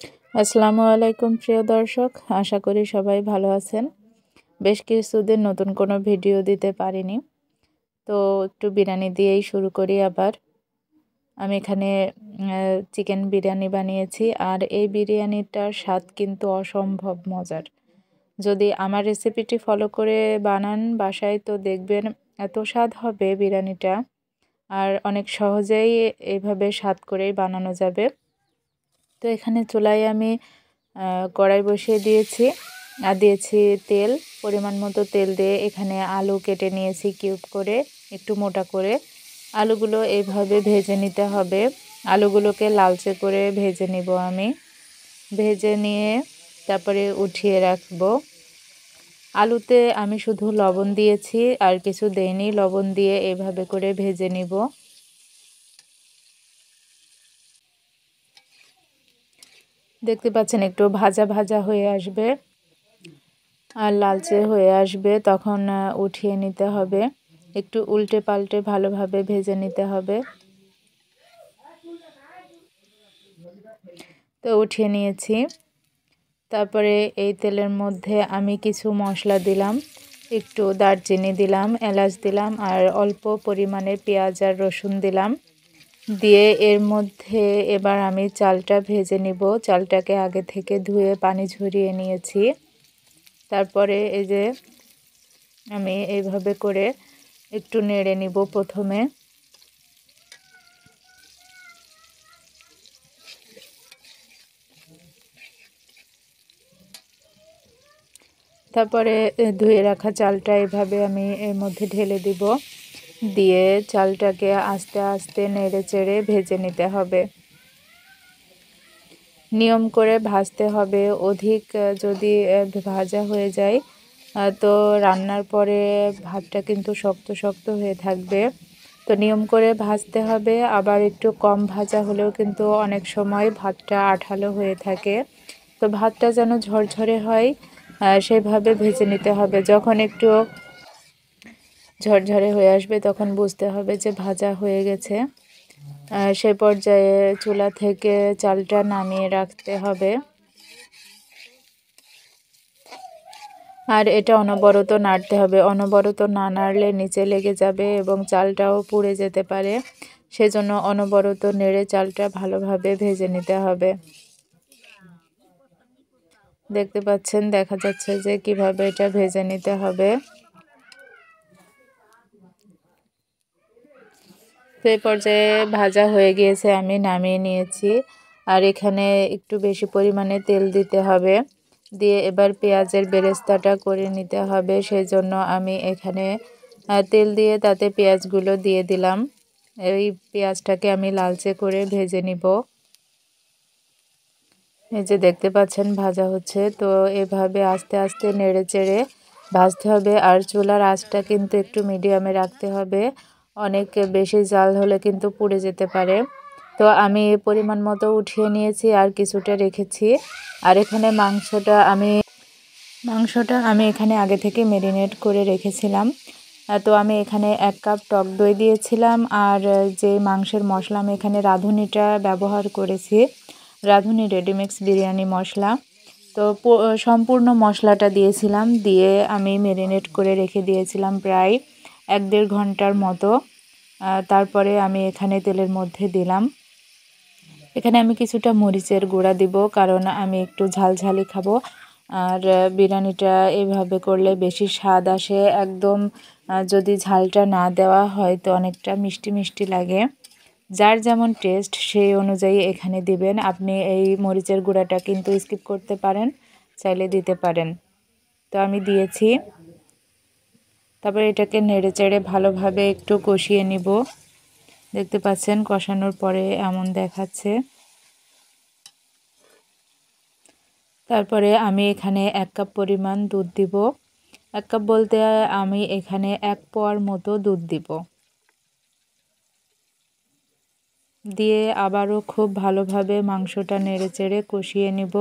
আসসালামু আলাইকুম প্রিয় দর্শক, আশা করি সবাই ভালো আছেন। বেশ কিছুদিন নতুন কোনো ভিডিও দিতে পারিনি, তো একটু বিরিয়ানি দিয়েই শুরু করি আবার। আমি এখানে চিকেন বিরিয়ানি বানিয়েছি, আর এই বিরিয়ানিটার স্বাদ কিন্তু অসম্ভব মজার। যদি আমার রেসিপিটি ফলো করে বানান বাসায়, তো দেখবেন এত স্বাদ হবে বিরিয়ানিটা, আর অনেক সহজেই এইভাবে স্বাদ করেই বানানো যাবে। তো এখানে চুলায় আমি কড়াই বসিয়ে দিয়েছি আর দিয়েছি তেল, পরিমাণ মতো তেল দিয়ে এখানে আলু কেটে নিয়েছি কিউব করে, একটু মোটা করে। আলুগুলো এইভাবে ভেজে নিতে হবে। আলুগুলোকে লালচে করে ভেজে নিব আমি। ভেজে নিয়ে তারপরে উঠিয়ে রাখবো। আলুতে আমি শুধু লবণ দিয়েছি, আর কিছু দেইনি। লবণ দিয়ে এইভাবে করে ভেজে নিব। দেখতে পাচ্ছেন একটু ভাজা ভাজা হয়ে আসবে আর লালচে হয়ে আসবে, তখন উঠিয়ে নিতে হবে। একটু উল্টে পাল্টে ভালোভাবে ভেজে নিতে হবে। তো উঠিয়ে নিয়েছি। তারপরে এই তেলের মধ্যে আমি কিছু মশলা দিলাম, একটু দারচিনি দিলাম, এলাচ দিলাম, আর অল্প পরিমাণে পেঁয়াজ আর রসুন দিলাম। দিয়ে এর মধ্যে এবার আমি চালটা ভেজে নিব। চালটাকে আগে থেকে ধুয়ে পানি ঝরিয়ে নিয়েছি। তারপরে এই যে আমি এইভাবে করে একটু নেড়ে নিব প্রথমে। তারপরে ধুয়ে রাখা চালটা এভাবে আমি এর মধ্যে ঢেলে দিব। দিয়ে চালটাকে আস্তে আস্তে নেড়ে চেড়ে ভেজে নিতে হবে। নিয়ম করে ভাজতে হবে। অধিক যদি ভাজা হয়ে যায়, তো রান্নার পরে ভাতটা কিন্তু শক্ত শক্ত হয়ে থাকবে। তো নিয়ম করে ভাজতে হবে। আবার একটু কম ভাজা হলেও কিন্তু অনেক সময় ভাতটা আঠালো হয়ে থাকে। তো ভাতটা যেন ঝরঝরে হয়, সেভাবে ভেজে নিতে হবে। যখন একটু ঝরঝরে হয়ে আসবে, তখন বুঝতে হবে যে ভাজা হয়ে গেছে। সে পর্যায়ে চুলা থেকে চালটা নামিয়ে রাখতে হবে। আর এটা অনবরত নাড়তে হবে। অনবরত না নাড়লে নিচে লেগে যাবে এবং চালটাও পুড়ে যেতে পারে। সেজন্য অনবরত নেড়ে চালটা ভালোভাবে ভেজে নিতে হবে। দেখতে পাচ্ছেন, দেখা যাচ্ছে যে কিভাবে এটা ভেজে নিতে হবে। তো এই পর্যায়ে ভাজা হয়ে গিয়েছে, আমি নামিয়ে নিয়েছি। আর এখানে একটু বেশি পরিমাণে তেল দিতে হবে। দিয়ে এবার পেঁয়াজের বেরেস্তাটা করে নিতে হবে। সেই জন্য আমি এখানে তেল দিয়ে তাতে পেঁয়াজগুলো দিয়ে দিলাম। এই পেঁয়াজটাকে আমি লালচে করে ভেজে নিব। এই যে দেখতে পাচ্ছেন ভাজা হচ্ছে। তো এভাবে আস্তে আস্তে নেড়ে চেড়ে ভাজতে হবে। আর চুলার আঁচটা কিন্তু একটু মিডিয়ামে রাখতে হবে। অনেক বেশি জাল হলে কিন্তু পুড়ে যেতে পারে। তো আমি পরিমাণ মতো উঠিয়ে নিয়েছি, আর কিছুটা রেখেছি। আর এখানে মাংসটা আমি এখানে আগে থেকে ম্যারিনেট করে রেখেছিলাম। তো আমি এখানে 1 কাপ টক দই দিয়েছিলাম। আর যে মাংসের মশলা আমি এখানে রাঁধুনিটা ব্যবহার করেছি, রাঁধুনি রেডিমিক্স বিরিয়ানি মশলা। তো সম্পূর্ণ মশলাটা দিয়েছিলাম, দিয়ে আমি ম্যারিনেট করে রেখে দিয়েছিলাম প্রায় 1-1.5 ঘন্টার মতো। তারপরে আমি এখানে তেলের মধ্যে দিলাম। এখানে আমি কিছুটা মরিচের গুঁড়া দিব, কারণ আমি একটু ঝালঝালি খাবো। আর বিরিয়ানিটা এভাবে করলে বেশি স্বাদ আসে। একদম যদি ঝালটা না দেওয়া হয়, তো অনেকটা মিষ্টি মিষ্টি লাগে। যার যেমন টেস্ট সেই অনুযায়ী এখানে দিবেন। আপনি এই মরিচের গুঁড়াটা কিন্তু স্কিপ করতে পারেন, চাইলে দিতে পারেন। তো আমি দিয়েছি। তারপরে এটাকে নেড়েচেড়ে ভালোভাবে একটু কষিয়ে নিব। দেখতে পাচ্ছেন কষানোর পরে এমন দেখাচ্ছে। তারপরে আমি এখানে 1 কাপ পরিমাণ দুধ দিব। 1 কাপ বলতে আমি এখানে 1 পোয়ার মতো দুধ দিব। দিয়ে আবারও খুব ভালোভাবে মাংসটা নেড়েচেড়ে কষিয়ে নিব।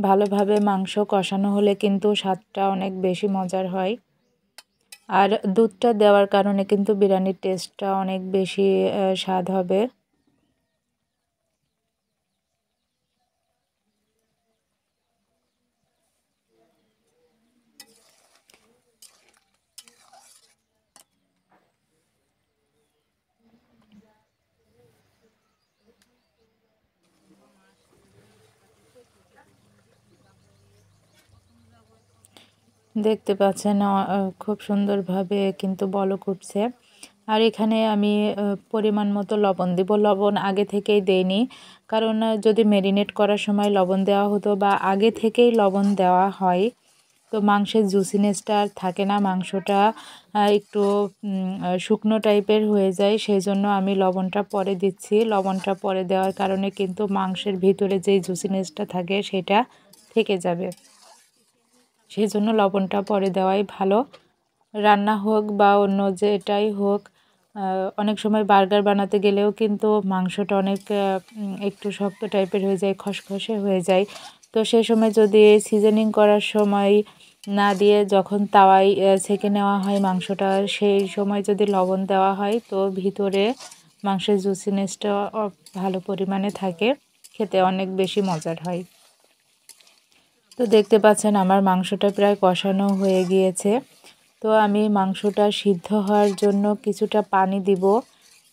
ভালোভাবে মাংস কষানো হলে কিন্তু স্বাদটা অনেক বেশি মজার হয়। আর দুধটা দেওয়ার কারণে কিন্তু বিরিয়ানির টেস্টটা অনেক বেশি স্বাদ হবে। দেখতে পাচ্ছেন খুব সুন্দরভাবে কিন্তু বলক উঠছে। আর এখানে আমি পরিমাণ মতো লবণ দিব। লবণ আগে থেকেই দেইনি, কারণ যদি ম্যারিনেট করার সময় লবণ দেওয়া হতো বা আগে থেকেই লবণ দেওয়া হয় তো মাংসের জুসিনেসটা আর থাকে না, মাংসটা একটু শুকনো টাইপের হয়ে যায়। সেই জন্য আমি লবণটা পরে দিচ্ছি। লবণটা পরে দেওয়ার কারণে কিন্তু মাংসের ভিতরে যেই জুসিনেসটা থাকে সেটা থেকে যাবে। সেই জন্য লবণটা পরে দেওয়াই ভালো। রান্না হোক বা অন্য যেটাই হোক, অনেক সময় বার্গার বানাতে গেলেও কিন্তু মাংসটা অনেক একটু শক্ত টাইপের হয়ে যায়, খসখসে হয়ে যায়। তো সেই সময় যদি সিজনিং করার সময় না দিয়ে যখন তাওয়ায় ছেঁকে নেওয়া হয় মাংসটা, সেই সময় যদি লবণ দেওয়া হয় তো ভিতরে মাংসের জুসিনেসটা ভালো পরিমাণে থাকে, খেতে অনেক বেশি মজার হয়। তো দেখতে পাচ্ছেন আমার মাংসটা প্রায় কষানো হয়ে গিয়েছে। তো আমি মাংসটা সিদ্ধ হওয়ার জন্য কিছুটা পানি দিব,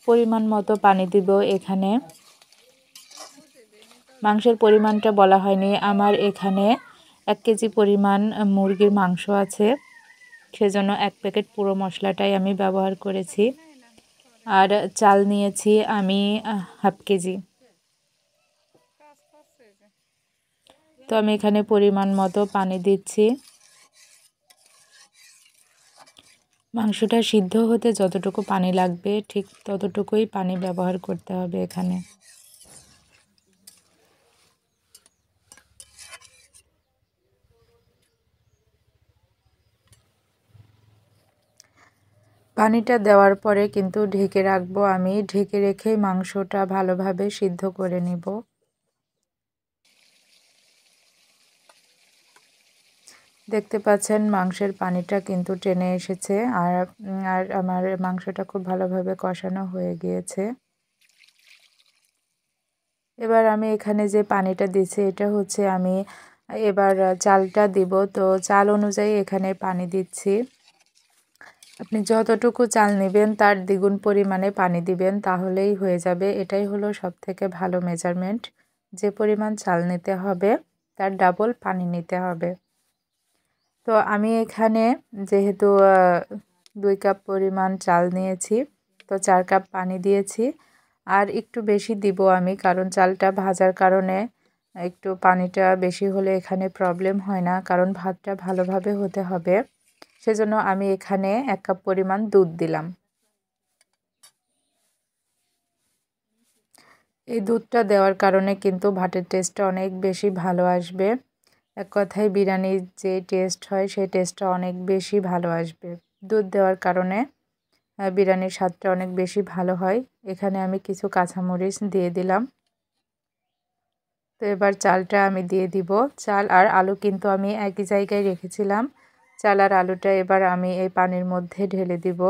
পরিমাণ মতো পানি দিব এখানে। মাংসের পরিমাণটা বলা হয়নি। আমার এখানে 1 কেজি পরিমাণ মুরগির মাংস আছে, সেজন্য 1 প্যাকেট পুরো মশলাটাই আমি ব্যবহার করেছি। আর চাল নিয়েছি আমি হাফ কেজি। তো আমি এখানে পরিমাণ মতো পানি দিচ্ছি। মাংসটা সিদ্ধ হতে যতটুকু পানি লাগবে ঠিক ততটুকুই পানি ব্যবহার করতে হবে এখানে। পানিটা দেওয়ার পরে কিন্তু ঢেকে রাখবো আমি। ঢেকে রেখেই মাংসটা ভালোভাবে সিদ্ধ করে নিব। দেখতে পাচ্ছেন মাংসের পানিটা কিন্তু টেনে এসেছে, আর আমার মাংসটা খুব ভালোভাবে কষানো হয়ে গিয়েছে। এবার আমি এখানে যে পানিটা দিচ্ছি এটা হচ্ছে আমি এবার চালটা দিব, তো চাল অনুযায়ী এখানে পানি দিচ্ছি। আপনি যতটুকু চাল নেবেন তার দ্বিগুণ পরিমাণে পানি দিবেন, তাহলেই হয়ে যাবে। এটাই হলো সবথেকে ভালো মেজারমেন্ট। যে পরিমাণ চাল নিতে হবে তার ডাবল পানি নিতে হবে। তো আমি এখানে যেহেতু 2 কাপ পরিমাণ চাল নিয়েছি, তো 4 কাপ পানি দিয়েছি। আর একটু বেশি দিব আমি, কারণ চালটা ভাজার কারণে একটু পানিটা বেশি হলে এখানে প্রবলেম হয় না, কারণ ভাতটা ভালোভাবে হতে হবে। সেজন্য আমি এখানে 1 কাপ পরিমাণ দুধ দিলাম। এই দুধটা দেওয়ার কারণে কিন্তু ভাতের টেস্টটা অনেক বেশি ভালো আসবে। এক কথায় বিরিয়ানির যে টেস্ট হয় সেই টেস্টটা অনেক বেশি ভালো আসবে। দুধ দেওয়ার কারণে বিরিয়ানির স্বাদটা অনেক বেশি ভালো হয়। এখানে আমি কিছু কাঁচামরিচ দিয়ে দিলাম। তো এবার চালটা আমি দিয়ে দিব। চাল আর আলু কিন্তু আমি একই জায়গায় রেখেছিলাম। চাল আর আলুটা এবার আমি এই পানির মধ্যে ঢেলে দিব।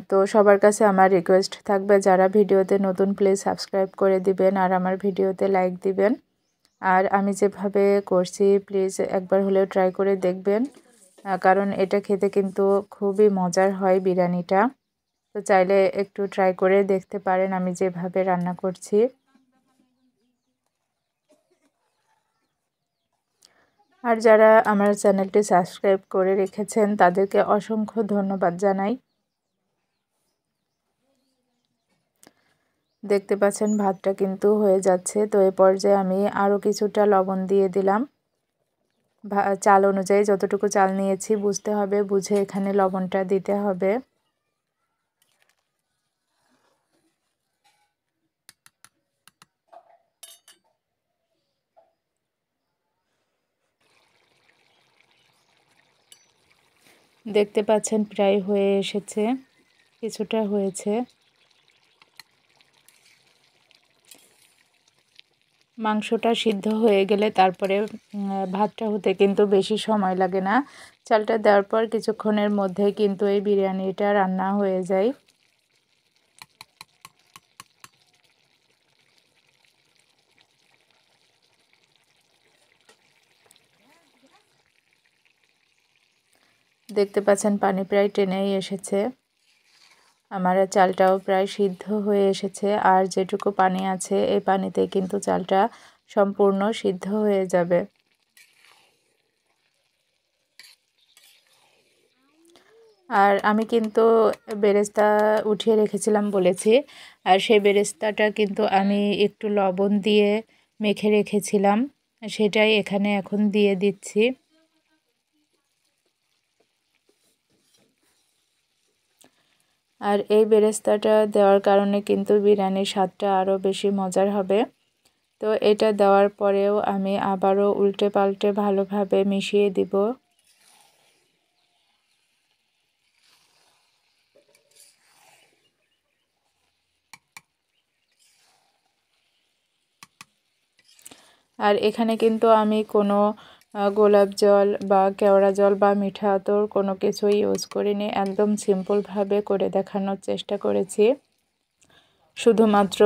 তো সবার কাছে আমার রিকোয়েস্ট থাকবে, যারা ভিডিওতে নতুন প্লিজ সাবস্ক্রাইব করে দিবেন আর আমার ভিডিওতে লাইক দিবেন। আর আমি যেভাবে করছি প্লিজ একবার হলেও ট্রাই করে দেখবেন, কারণ এটা খেতে কিন্তু খুবই মজার হয় বিরিয়ানিটা। তো চাইলে একটু ট্রাই করে দেখতে পারেন আমি যেভাবে রান্না করছি। আর যারা আমার চ্যানেলটি সাবস্ক্রাইব করে রেখেছেন তাদেরকে অসংখ্য ধন্যবাদ জানাই। দেখতে পাচ্ছেন ভাতটা কিন্তু হয়ে যাচ্ছে। তো এই পর্যায়ে আমি আরও কিছুটা লবণ দিয়ে দিলাম। চাল অনুযায়ী যতটুকু চাল নিয়েছি বুঝতে হবে, বুঝে এখানে লবণটা দিতে হবে। দেখতে পাচ্ছেন প্রায় হয়ে এসেছে, কিছুটা হয়েছে। মাংসটা সিদ্ধ হয়ে গেলে তারপরে ভাতটা হতে কিন্তু বেশি সময় লাগে না। চালটা দেওয়ার পর কিছুক্ষণের মধ্যে কিন্তু এই বিরিয়ানিটা রান্না হয়ে যায়। দেখতে পাচ্ছেন পানি প্রায় টেনেই এসেছে। আমার চালটাও প্রায় সিদ্ধ হয়ে এসেছে, আর যেটুকু পানি আছে এই পানিতে কিন্তু চালটা সম্পূর্ণ সিদ্ধ হয়ে যাবে। আর আমি কিন্তু বেরেস্তা উঠিয়ে রেখেছিলাম বলেছি, আর সেই বেরেস্তাটা কিন্তু আমি একটু লবণ দিয়ে মেখে রেখেছিলাম, সেটাই এখানে এখন দিয়ে দিচ্ছি। আর এই বেরেস্তাটা দেওয়ার কারণে কিন্তু বিরিয়ানির স্বাদটা আরও বেশি মজার হবে। তো এটা দেওয়ার পরেও আমি আবারও উল্টে পাল্টে ভালোভাবে মিশিয়ে দিব। আর এখানে কিন্তু আমি কোনো গোলাপ জল বা কেওড়া জল বা মিঠা আতর কোনো কিছুই ইউজ করিনি, একদম সিম্পলভাবে করে দেখানোর চেষ্টা করেছি। শুধুমাত্র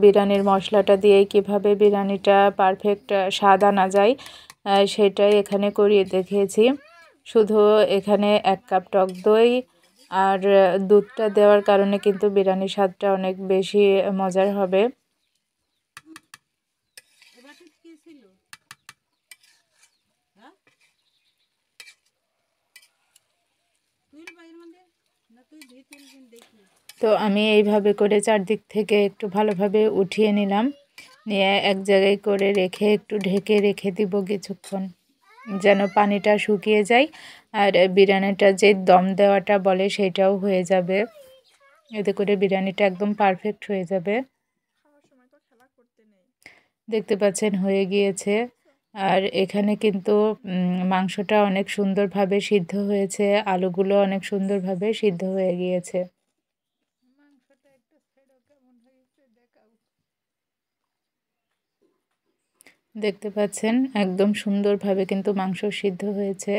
বিরিয়ানির মশলাটা দিয়েই কিভাবে বিরিয়ানিটা পারফেক্ট স্বাদ আনা যায় সেটাই এখানে করিয়ে দেখিয়েছি। শুধু এখানে 1 কাপ টক দই আর দুধটা দেওয়ার কারণে কিন্তু বিরিয়ানির স্বাদটা অনেক বেশি মজার হবে। তো আমি এইভাবে করে চারদিক থেকে একটু ভালোভাবে উঠিয়ে নিলাম, নিয়ে এক জায়গায় করে রেখে একটু ঢেকে রেখে দিব কিছুক্ষণ, যেন পানিটা শুকিয়ে যায় আর বিরিয়ানিটা যে দম দেওয়াটা বলে সেটাও হয়ে যাবে। এতে করে বিরিয়ানিটা একদম পারফেক্ট হয়ে যাবে। দেখতে পাচ্ছেন হয়ে গিয়েছে। আর এখানে কিন্তু মাংসটা অনেক সুন্দরভাবে সিদ্ধ হয়েছে, আলুগুলো অনেক সুন্দরভাবে সিদ্ধ হয়ে গিয়েছে। দেখতে পাচ্ছেন একদম সুন্দরভাবে কিন্তু মাংস সিদ্ধ হয়েছে।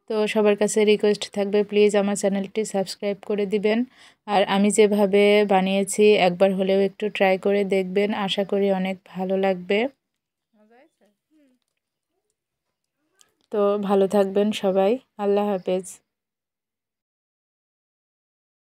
তো সবার কাছে রিকোয়েস্ট থাকবে প্লিজ আমার চ্যানেলটি সাবস্ক্রাইব করে দিবেন। আর আমি যেভাবে বানিয়েছি একবার হলেও একটু ট্রাই করে দেখবেন, আশা করি অনেক ভালো লাগবে। তো ভালো থাকবেন সবাই, আল্লাহ হাফেজ।